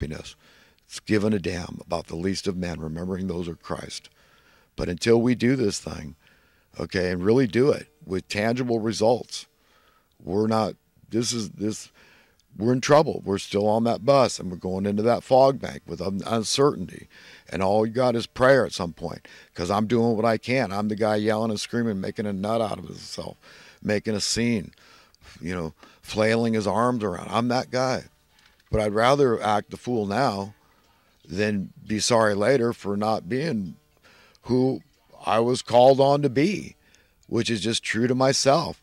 happiness. It's giving a damn about the least of men, remembering those are Christ. But until we do this thing, okay, and really do it with tangible results, we're not, we're in trouble. We're still on that bus, and we're going into that fog bank with uncertainty. And all you got is prayer at some point, because I'm doing what I can. I'm the guy yelling and screaming, making a nut out of himself, making a scene, flailing his arms around. I'm that guy. But I'd rather act the fool now than be sorry later for not being who I was called on to be, which is just true to myself.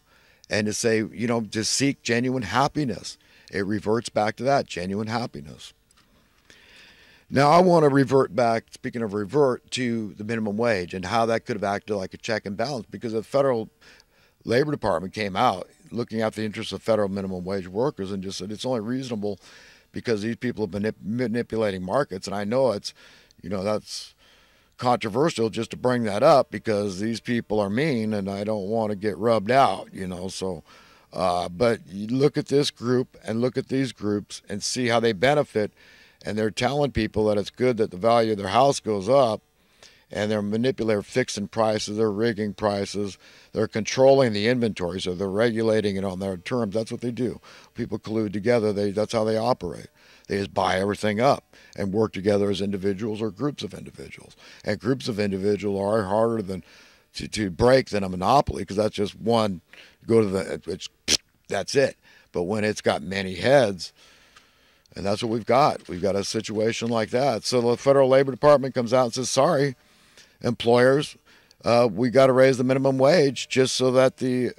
And to say, to seek genuine happiness. It reverts back to that, genuine happiness. Now I want to revert back, speaking of revert, to the minimum wage and how that could have acted like a check and balance, because the Federal Labor Department came out looking at the interests of federal minimum wage workers and just said it's only reasonable because these people have been manipulating markets. And I know it's, that's controversial just to bring that up because these people are mean and I don't want to get rubbed out, so... but you look at this group and look at these groups and see how they benefit, and they're telling people that it's good that the value of their house goes up, and they're manipulating, fixing prices, they're rigging prices, they're controlling the inventory, so they're regulating it on their terms. That's what they do. People collude together. That's how they operate. They just buy everything up and work together as individuals or groups of individuals. And groups of individuals are harder than to break than a monopoly, because that's just one. Go to that's it. But when it's got many heads, and that's what we've got a situation like that. So the Federal Labor Department comes out and says, sorry, employers, we got to raise the minimum wage just so that the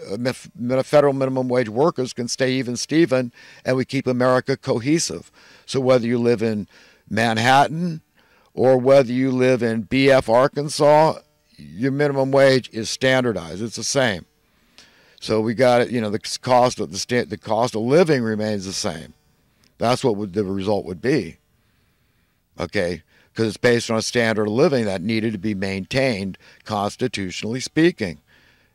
federal minimum wage workers can stay even Steven, and we keep America cohesive. So whether you live in Manhattan or whether you live in BF, Arkansas, your minimum wage is standardized. It's the same. So we got it. The cost of living remains the same. That's what the result would be. Okay, because it's based on a standard of living that needed to be maintained constitutionally speaking.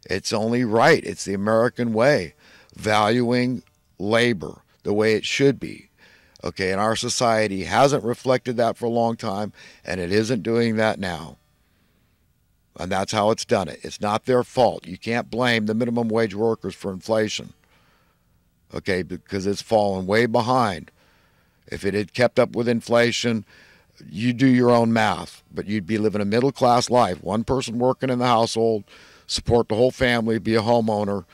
It's only right. It's the American way, valuing labor the way it should be. Okay, and our society hasn't reflected that for a long time, and it isn't doing that now. And that's how it's done it. It's not their fault. You can't blame the minimum wage workers for inflation, okay, because it's fallen way behind. If it had kept up with inflation, you do your own math, but you'd be living a middle-class life. One person working in the household, support the whole family, be a homeowner.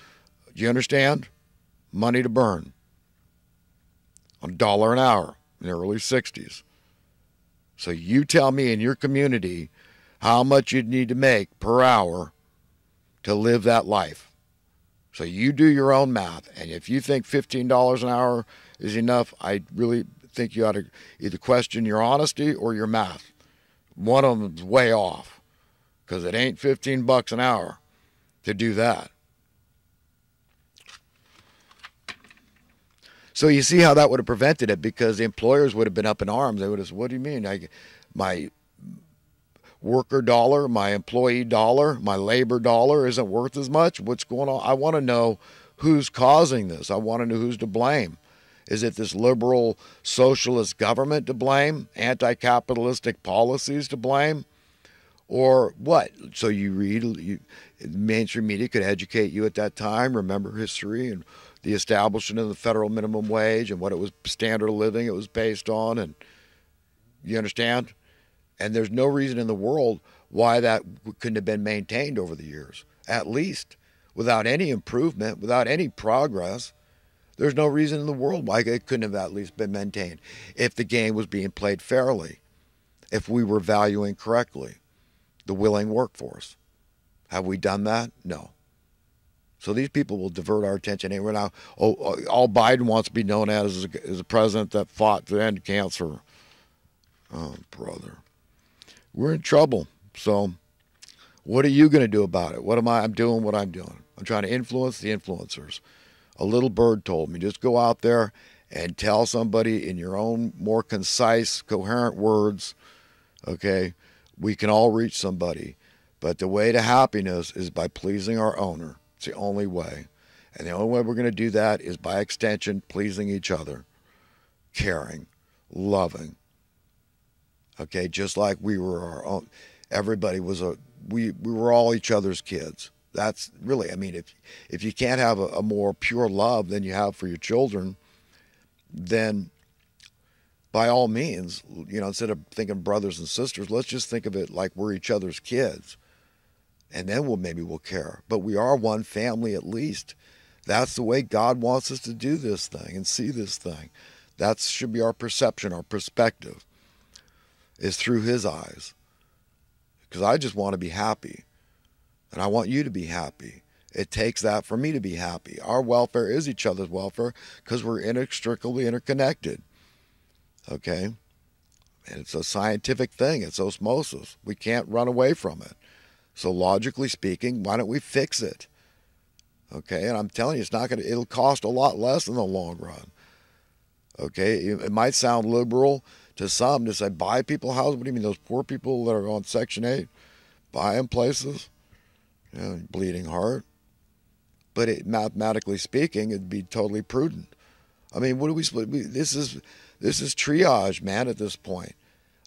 Do you understand? Money to burn. $1 an hour in the early 60s. So you tell me in your community how much you'd need to make per hour to live that life. So you do your own math. And if you think $15 an hour is enough, I really think you ought to either question your honesty or your math. One of them's way off, because it ain't $15 an hour to do that. So you see how that would have prevented it, because the employers would have been up in arms. They would have said, what do you mean? My worker dollar, my employee dollar, my labor dollar isn't worth as much? What's going on? I want to know who's causing this. I want to know who's to blame. Is it this liberal socialist government to blame? Anti-capitalistic policies to blame? Or what? So mainstream media could educate you at that time, remember history and the establishment of the federal minimum wage and what it was, standard of living it was based on, and you understand? And there's no reason in the world why that couldn't have been maintained over the years, at least, without any improvement, without any progress. There's no reason in the world why it couldn't have at least been maintained if the game was being played fairly, if we were valuing correctly the willing workforce. Have we done that? No. So these people will divert our attention. And we're now, all Biden wants to be known as is a president that fought to end cancer. Oh, brother. We're in trouble. So what are you going to do about it? I'm doing what I'm doing. I'm trying to influence the influencers. A little bird told me, just go out there and tell somebody in your own more concise, coherent words, okay, we can all reach somebody. But the way to happiness is by pleasing our owner. It's the only way. And the only way we're going to do that is by extension, pleasing each other, caring, loving, Okay, just like we were our own. Everybody was we were all each other's kids. That's really, I mean, if you can't have a more pure love than you have for your children, then by all means, instead of thinking brothers and sisters, let's just think of it like we're each other's kids, and then we'll care. But we are one family at least. That's the way God wants us to do this thing and see this thing. That should be our perception, our perspective, is through His eyes. Because I just want to be happy, and I want you to be happy. It takes that for me to be happy. Our welfare is each other's welfare because we're inextricably interconnected. Okay? And it's a scientific thing. It's osmosis. We can't run away from it. So logically speaking, why don't we fix it? Okay? And I'm telling you, it'll cost a lot less in the long run. Okay? It might sound liberal to some to say, buy people houses. What do you mean, those poor people that are on Section 8? Buy them places? Bleeding heart. But mathematically speaking, it'd be totally prudent. I mean, what do this is triage, man, at this point.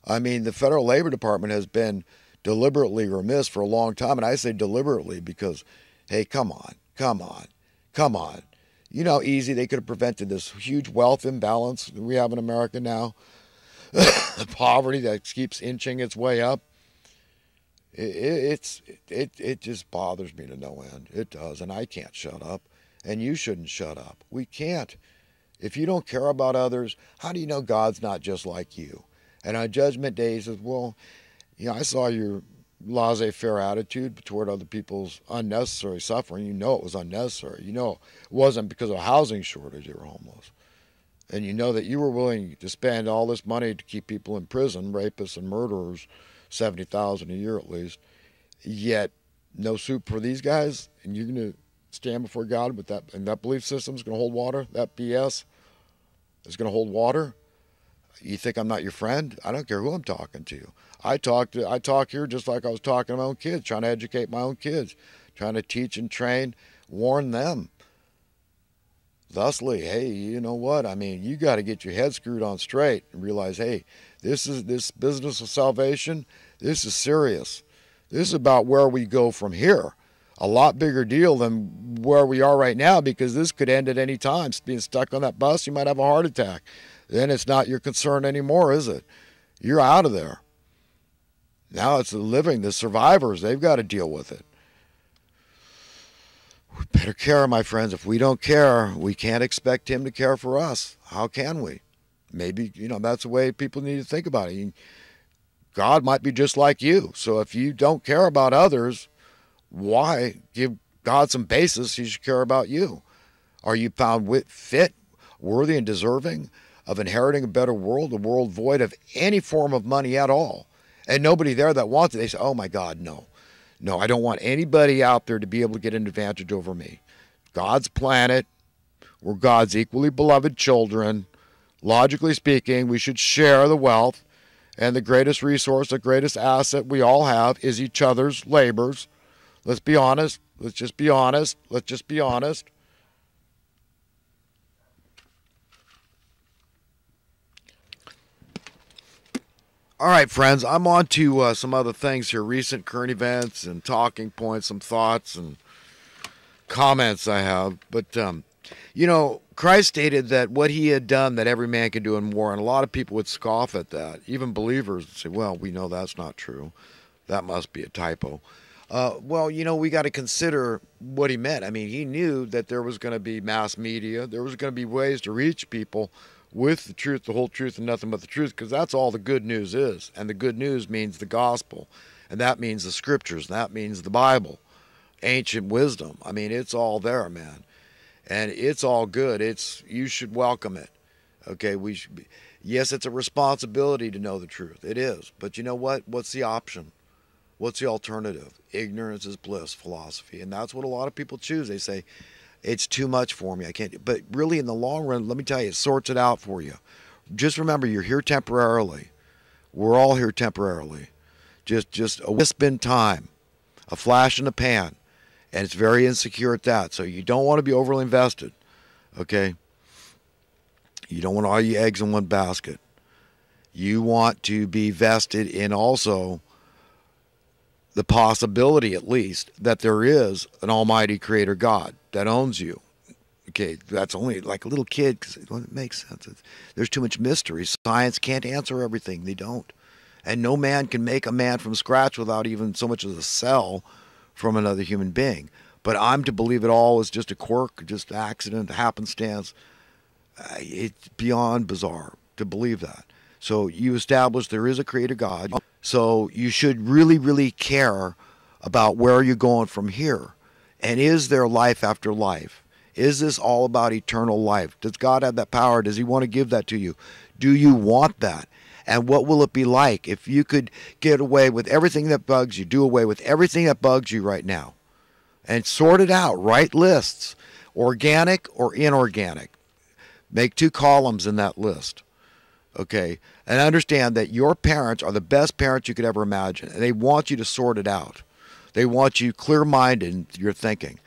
I mean, the Federal Labor Department has been deliberately remiss for a long time. And I say deliberately because, hey, come on. You know how easy they could have prevented this huge wealth imbalance that we have in America now? The poverty that keeps inching its way up. It just bothers me to no end. It does, and I can't shut up, and you shouldn't shut up. We can't. If you don't care about others, how do you know God's not just like you? And on Judgment Day, He says, well, I saw your laissez-faire attitude toward other people's unnecessary suffering. You know it was unnecessary. You know it wasn't because of a housing shortage you were homeless. And you know that you were willing to spend all this money to keep people in prison, rapists and murderers, $70,000 a year at least. Yet, no soup for these guys, and you're going to stand before God with that, and that belief system is going to hold water. That BS is going to hold water. You think I'm not your friend? I don't care who I'm talking to. I talk here just like I was talking to my own kids, trying to educate my own kids, trying to teach and train, warn them. Thusly, hey, you know what? I mean, you got to get your head screwed on straight and realize, hey, this business of salvation, this is serious. This is about where we go from here. A lot bigger deal than where we are right now, because this could end at any time. Being stuck on that bus, you might have a heart attack. Then it's not your concern anymore, is it? You're out of there. Now it's the living, the survivors. They've got to deal with it. We better care, my friends. If we don't care, we can't expect Him to care for us. How can we? Maybe, that's the way people need to think about it. God might be just like you. So if you don't care about others, why give God some basis He should care about you? Are you found fit, worthy, and deserving of inheriting a better world, a world void of any form of money at all? And nobody there that wants it, they say, oh my God, no. No, I don't want anybody out there to be able to get an advantage over me. God's planet, we're God's equally beloved children. Logically speaking, we should share the wealth, and the greatest resource, the greatest asset we all have is each other's labors. Let's be honest. Let's just be honest. All right, friends, I'm on to some other things here, recent current events and talking points, some thoughts and comments I have. But, Christ stated that what He had done, that every man can do and more, and a lot of people would scoff at that. Even believers would say, well, we know that's not true. That must be a typo. We got to consider what He meant. I mean, He knew that there was going to be mass media. There was going to be ways to reach people with the truth, the whole truth, and nothing but the truth, because that's all the good news is. And the good news means the gospel, and that means the scriptures, and that means the Bible, ancient wisdom. I mean, it's all there, man, and it's all good. You should welcome it. Okay, yes, it's a responsibility to know the truth. It is, but you know what? What's the option? What's the alternative? Ignorance is bliss philosophy, and that's what a lot of people choose. They say, it's too much for me. I can't. But really, in the long run, let me tell you, it sorts it out for you. Just remember, you're here temporarily. We're all here temporarily. Just a wisp in time, a flash in the pan, and it's very insecure at that. So you don't want to be overly invested, okay? You don't want all your eggs in one basket. You want to be vested in also the possibility, at least, that there is an almighty creator God that owns you. Okay, that's only like a little kid, because it makes sense. There's too much mystery. Science can't answer everything. They don't. And no man can make a man from scratch without even so much as a cell from another human being. But I'm to believe it all is just a quirk, just accident, happenstance. It's beyond bizarre to believe that. So you establish there is a creator God. So you should really, really care about where you're going from here. And is there life after life? Is this all about eternal life? Does God have that power? Does he want to give that to you? Do you want that? And what will it be like if you could get away with everything that bugs you, do away with everything that bugs you right now, and sort it out, write lists, organic or inorganic. Make 2 columns in that list, okay? And understand that your parents are the best parents you could ever imagine, and they want you to sort it out. They want you clear-minded in your thinking.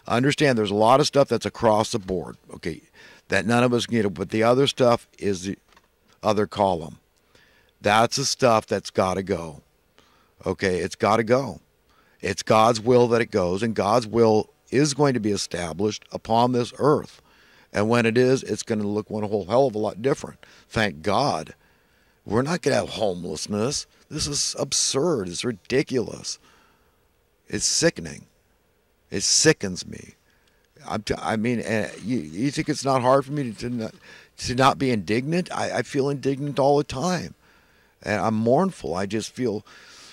Understand there's a lot of stuff that's across the board, okay, that none of us can get, but the other stuff is the other column. That's the stuff that's got to go. Okay, it's got to go. It's God's will that it goes, and God's will is going to be established upon this earth. And when it is, it's going to look one whole hell of a lot different. Thank God. We're not going to have homelessness. This is absurd. It's ridiculous. It's sickening. It sickens me. I mean, you think it's not hard for me to not be indignant? I feel indignant all the time. And I'm mournful. I just feel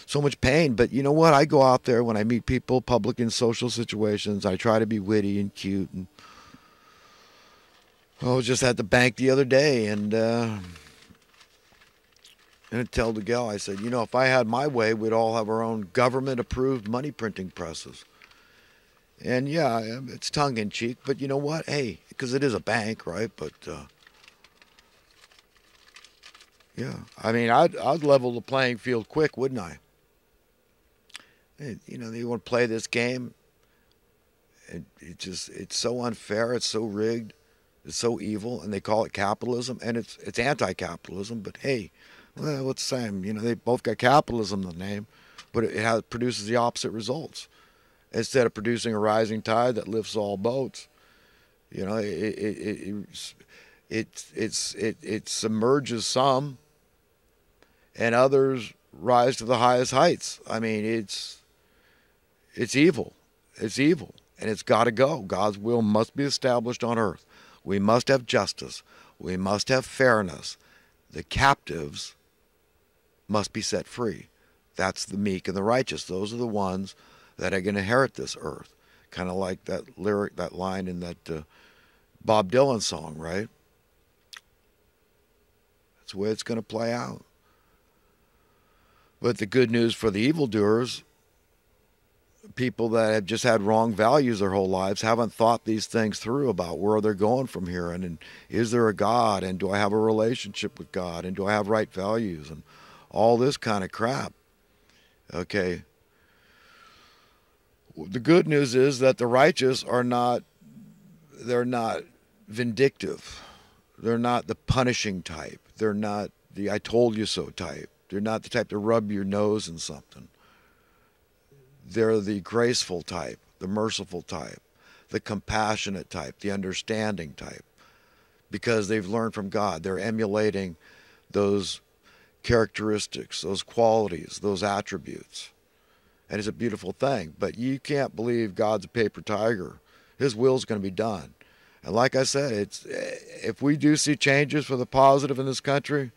so much pain. But you know what? I go out there when I meet people, public and social situations. I try to be witty and cute. And I was just at the bank the other day, and I tell the gal, I said, you know, if I had my way, we'd all have our own government-approved money printing presses. And yeah, it's tongue-in-cheek, but you know what? Hey, because it is a bank, right? But yeah, I mean, I'd level the playing field quick, wouldn't I? You know, you want to play this game. It's so unfair. It's so rigged. It's so evil, and they call it capitalism, and it's anti-capitalism. But hey, well, what's the same? You know, they both got capitalism in the name, but it produces the opposite results. Instead of producing a rising tide that lifts all boats, you know, it submerges some, and others rise to the highest heights. I mean, it's evil. It's evil, and it's got to go. God's will must be established on earth. We must have justice. We must have fairness. The captives must be set free. That's the meek and the righteous. Those are the ones that are going to inherit this earth. Kind of like that lyric, that line in that Bob Dylan song, right? That's the way it's going to play out. But the good news for the evildoers, people that have just had wrong values their whole lives, haven't thought these things through about where they're going from here, and is there a God, and do I have a relationship with God, and do I have right values, and all this kind of crap. Okay. The good news is that the righteous are not, they're not vindictive. They're not the punishing type. They're not the I told you so type. They're not the type to rub your nose in something. They're the graceful type, the merciful type, the compassionate type, the understanding type, because they've learned from God. They're emulating those characteristics, those qualities, those attributes. And it's a beautiful thing. But you can't believe God's a paper tiger. His will's going to be done. And like I said, if we do see changes for the positive in this country,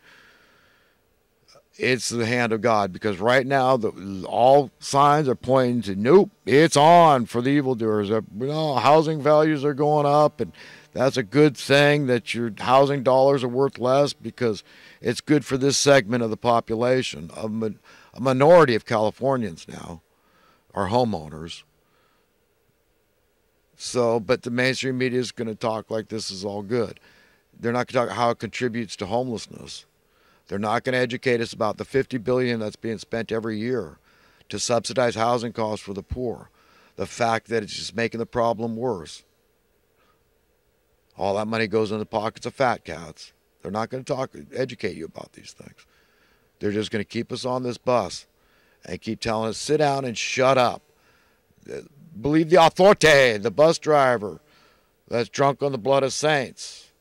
it's the hand of God. Because right now, all signs are pointing to, nope, it's on for the evildoers. You know, housing values are going up, and that's a good thing that your housing dollars are worth less, because it's good for this segment of the population. A minority of Californians now are homeowners. So, but the mainstream media is going to talk like this is all good. They're not going to talk how it contributes to homelessness. They're not going to educate us about the $50 billion that's being spent every year to subsidize housing costs for the poor. The fact that it's just making the problem worse. All that money goes in the pockets of fat cats. They're not going to educate you about these things. They're just going to keep us on this bus and keep telling us, sit down and shut up. Believe the authority, the bus driver that's drunk on the blood of saints,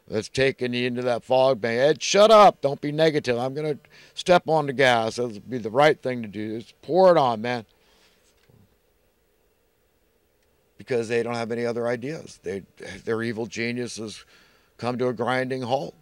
that's taking you into that fog bank. Ed, shut up. Don't be negative. I'm going to step on the gas. That'll be the right thing to do. Just pour it on, man. Because they don't have any other ideas. Their evil geniuses come to a grinding halt.